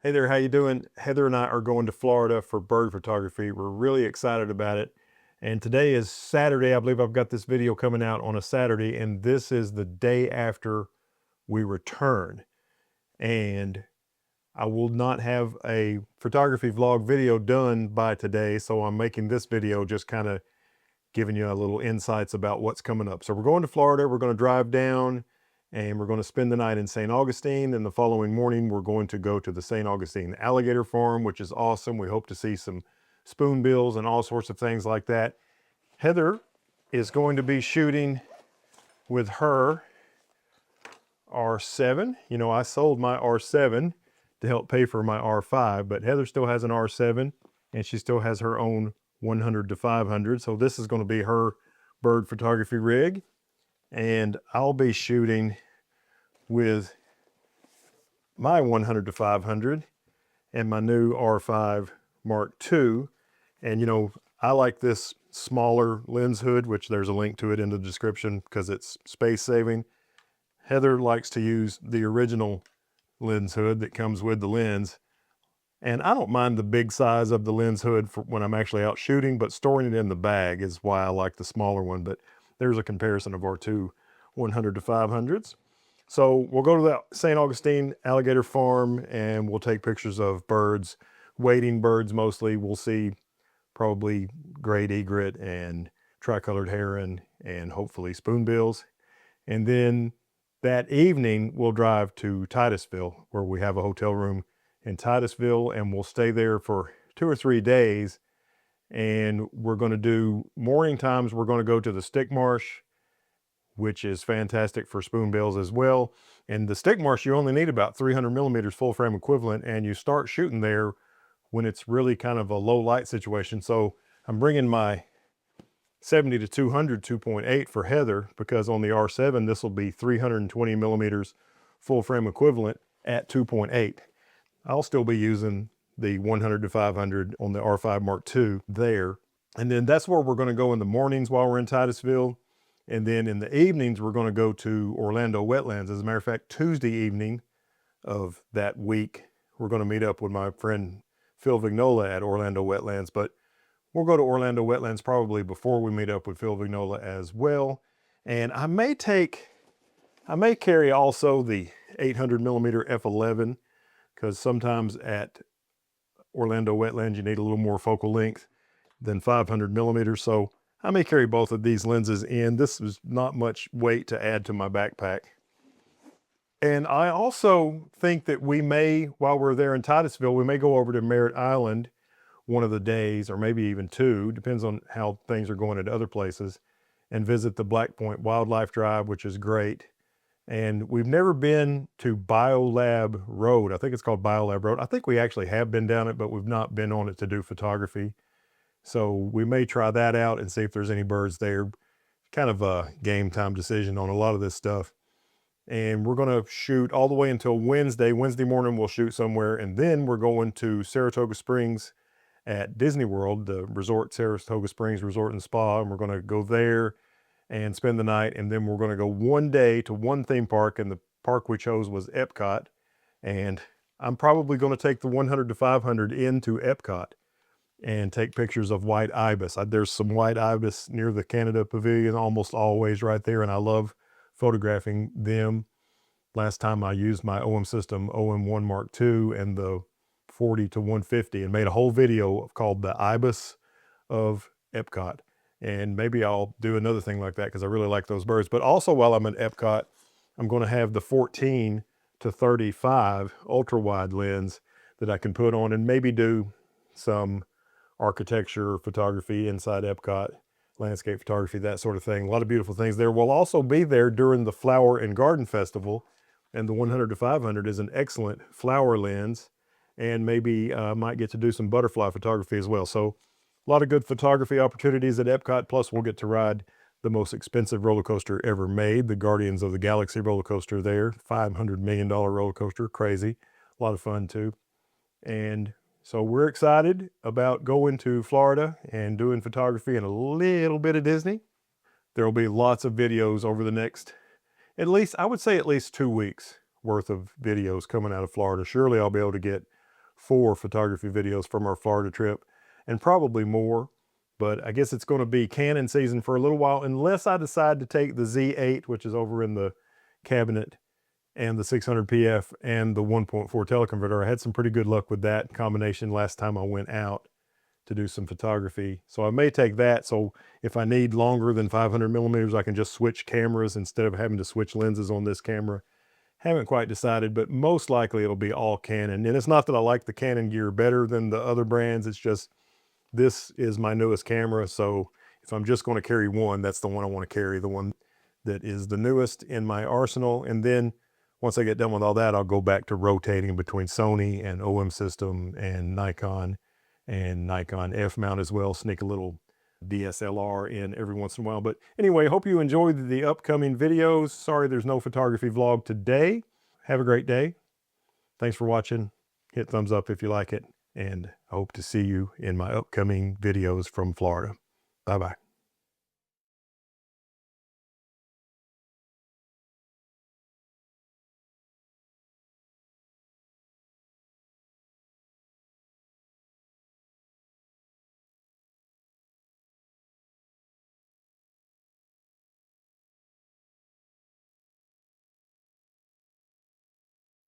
Hey there, how you doing? Heather and I are going to Florida for bird photography. We're really excited about it. And today is Saturday. I believe I've got this video coming out on a Saturday, and this is the day after we return. And I will not have a photography vlog video done by today, so I'm making this video just kind of giving you a little insights about what's coming up. So we're going to Florida, we're going to drive down, and we're going to spend the night in St. Augustine. And the following morning, we're going to go to the St. Augustine Alligator Farm, which is awesome. We hope to see some spoonbills and all sorts of things like that. Heather is going to be shooting with her R7. You know, I sold my R7 to help pay for my R5, but Heather still has an R7 and she still has her own 100 to 500. So this is going to be her bird photography rig. And I'll be shooting with my 100 to 500 and my new R5 Mark II. And you know, I like this smaller lens hood, which there's a link to it in the description because it's space saving. Heather likes to use the original lens hood that comes with the lens. And I don't mind the big size of the lens hood for when I'm actually out shooting, but storing it in the bag is why I like the smaller one. But there's a comparison of our two 100 to 500s. So we'll go to the St. Augustine Alligator Farm and we'll take pictures of birds, wading birds mostly. We'll see probably great egret and tricolored heron and hopefully spoonbills. And then that evening we'll drive to Titusville, where we have a hotel room in Titusville, and we'll stay there for 2 or 3 days. And we're going to do morning times. We're going to go to the stick marsh, which is fantastic for spoonbills as well. And the stick marsh, you only need about 300 millimeters full frame equivalent, and you start shooting there when it's really kind of a low light situation. So I'm bringing my 70 to 200 2.8 for Heather, because on the R7 this will be 320 millimeters full frame equivalent at 2.8. I'll still be using the 100 to 500 on the R5 Mark II there. And then that's where we're going to go in the mornings while we're in Titusville. And then in the evenings, we're going to go to Orlando Wetlands. As a matter of fact, Tuesday evening of that week, we're going to meet up with my friend Phil Vignola at Orlando Wetlands. But we'll go to Orlando Wetlands probably before we meet up with Phil Vignola as well. And I may carry also the 800 millimeter f11, because sometimes at Orlando Wetlands you need a little more focal length than 500 millimeters. So I may carry both of these lenses in. This is not much weight to add to my backpack. And I also think that we may, while we're there in Titusville, we may go over to Merritt Island one of the days, or maybe even two, depends on how things are going at other places, and visit the Black Point Wildlife Drive, which is great. And we've never been to Biolab Road. I think it's called Biolab Road. I think we actually have been down it, but we've not been on it to do photography. So we may try that out and see if there's any birds there. Kind of a game time decision on a lot of this stuff. And we're going to shoot all the way until Wednesday. Wednesday morning we'll shoot somewhere, and then we're going to Saratoga Springs at Disney World, the resort, Saratoga Springs Resort and Spa, and we're going to go there and spend the night. And then we're going to go one day to one theme park, and the park we chose was Epcot. And I'm probably going to take the 100 to 500 into Epcot and take pictures of white ibis. There's some white ibis near the Canada Pavilion almost always right there, and I love photographing them. Last time I used my OM system, OM1 Mark II, and the 40 to 150, and made a whole video called the ibis of Epcot. And maybe I'll do another thing like that because I really like those birds. But also while I'm at Epcot, I'm going to have the 14 to 35 ultra wide lens that I can put on and maybe do some architecture photography inside Epcot, landscape photography, that sort of thing. A lot of beautiful things there. We'll also be there during the Flower and Garden Festival, and the 100 to 500 is an excellent flower lens, and maybe might get to do some butterfly photography as well. So a lot of good photography opportunities at Epcot, plus we'll get to ride the most expensive roller coaster ever made, the Guardians of the Galaxy roller coaster there, $500 million roller coaster, crazy, a lot of fun too. And so we're excited about going to Florida and doing photography and a little bit of Disney. There will be lots of videos over the next, I would say at least 2 weeks worth of videos coming out of Florida. Surely I'll be able to get 4 photography videos from our Florida trip, and probably more. But I guess it's going to be Canon season for a little while, unless I decide to take the Z8, which is over in the cabinet, and the 600 PF and the 1.4 teleconverter. I had some pretty good luck with that combination last time I went out to do some photography. So I may take that. So if I need longer than 500 millimeters, I can just switch cameras instead of having to switch lenses on this camera. Haven't quite decided, but most likely it'll be all Canon. And it's not that I like the Canon gear better than the other brands. It's just, this is my newest camera. So if I'm just going to carry one, that's the one I want to carry, the one that is the newest in my arsenal. And then once I get done with all that, I'll go back to rotating between Sony and OM System and Nikon F mount as well. Sneak a little DSLR in every once in a while. But anyway, hope you enjoyed the upcoming videos. Sorry there's no photography vlog today. Have a great day. Thanks for watching. Hit thumbs up if you like it. And I hope to see you in my upcoming videos from Florida. Bye-bye.